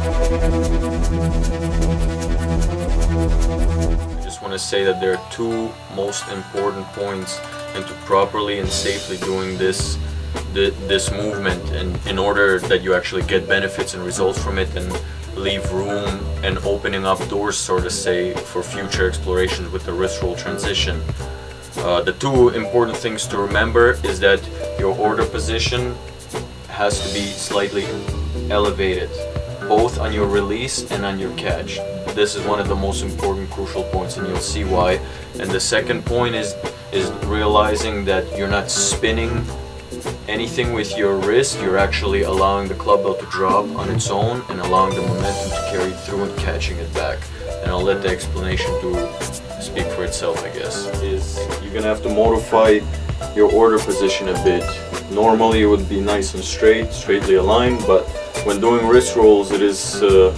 I just want to say that there are two most important points into properly and safely doing this movement, and in order that you actually get benefits and results from it and leave room and opening up doors, so to say, for future explorations with the wrist roll transition. The two important things to remember is that your order position has to be slightly elevated, both on your release and on your catch. This is one of the most important crucial points, and you'll see why. And the second point is realizing that you're not spinning anything with your wrist. You're actually allowing the clubbell to drop on its own and allowing the momentum to carry it through and catching it back. And I'll let the explanation to speak for itself, I guess. You're gonna have to modify your order position a bit. Normally it would be nice and straightly aligned, but when doing wrist rolls it is a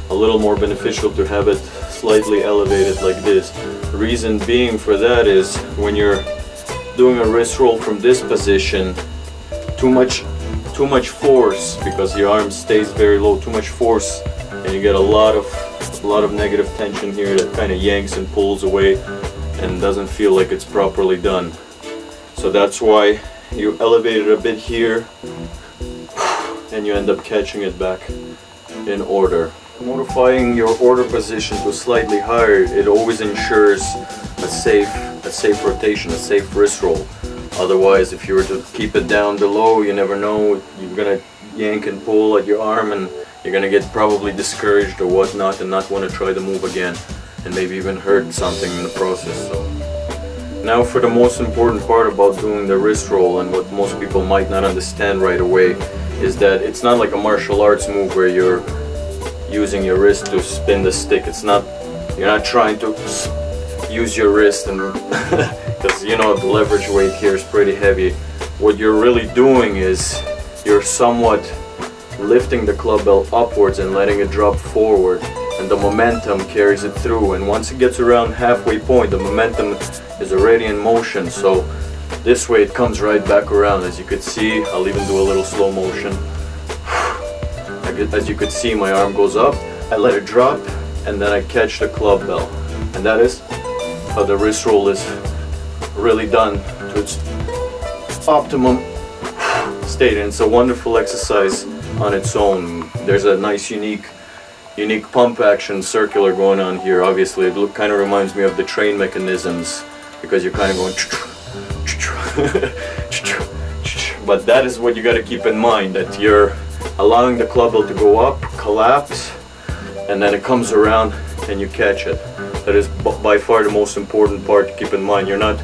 little more beneficial to have it slightly elevated like this. The reason being for that is when you're doing a wrist roll from this position, too much force, because your arm stays very low, too much force, and you get a lot of negative tension here that kind of yanks and pulls away and doesn't feel like it's properly done. So that's why you elevate it a bit here and you end up catching it back in order. Modifying your order position to slightly higher, it always ensures a safe rotation, a safe wrist roll. Otherwise, if you were to keep it down below, you never know, you're gonna yank and pull at your arm and you're gonna get probably discouraged or whatnot and not want to try the move again, and maybe even hurt something in the process. So now for the most important part about doing the wrist roll, and what most people might not understand right away, is that it's not like a martial arts move where you're using your wrist to spin the stick. You're not trying to use your wrist, and because you know the leverage weight here is pretty heavy. What you're really doing is you're somewhat lifting the clubbell upwards and letting it drop forward, and the momentum carries it through, and once it gets around halfway point, the momentum is already in motion, so this way it comes right back around. As you could see, I'll even do a little slow motion. As you could see, my arm goes up, I let it drop, and then I catch the clubbell, and that is how the wrist roll is really done to its optimum state. And it's a wonderful exercise on its own. There's a nice unique pump action circular going on here. Obviously it kind of reminds me of the train mechanisms, because you're kind of going but that is what you got to keep in mind, that you're allowing the clubbell to go up, collapse, and then it comes around and you catch it. That is by far the most important part to keep in mind. You're not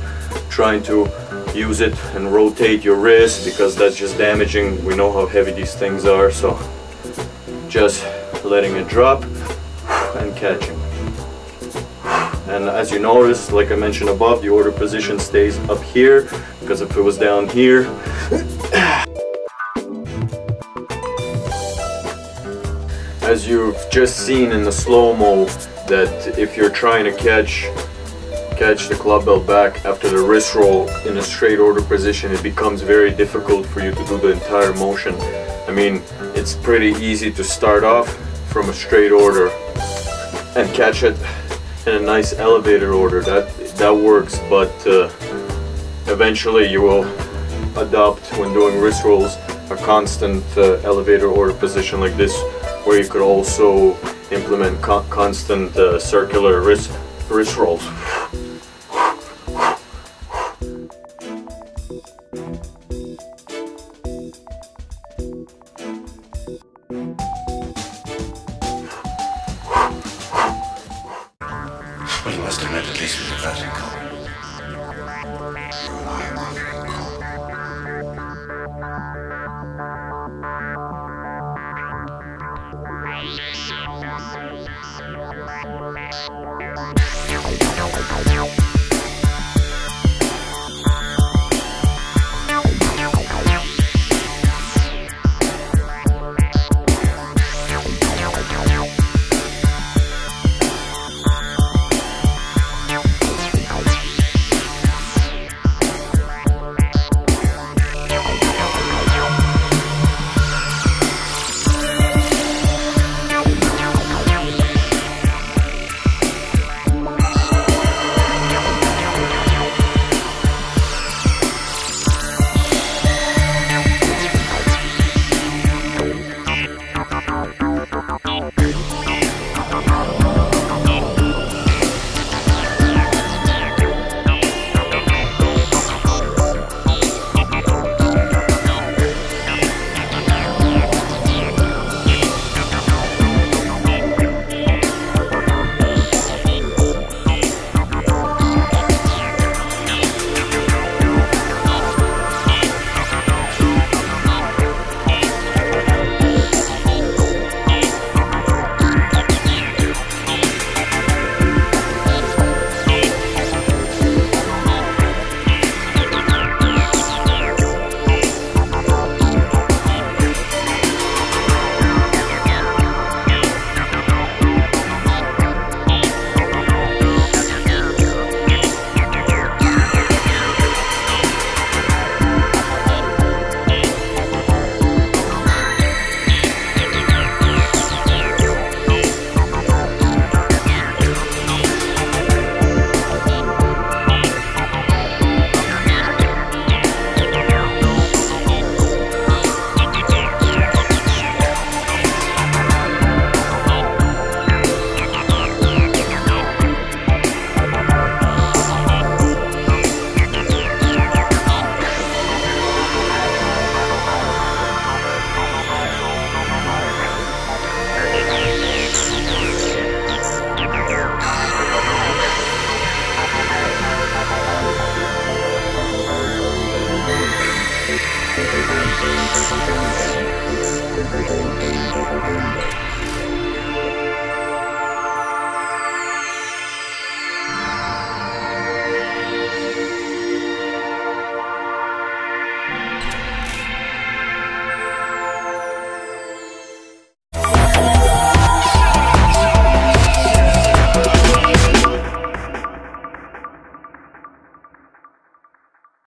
trying to use it and rotate your wrist, because that's just damaging. We know how heavy these things are, so just letting it drop and catching. And as you notice, like I mentioned above, the order position stays up here, because if it was down here, as you've just seen in the slow-mo, that if you're trying to catch the clubbell back after the wrist roll in a straight order position, it becomes very difficult for you to do the entire motion. I mean, it's pretty easy to start off from a straight order and catch it in a nice elevated order. That works, but eventually you will adopt, when doing wrist rolls, a constant elevator order position like this, where you could also implement constant circular wrist rolls. Well, you must have meant at least with the vertical. Rely on the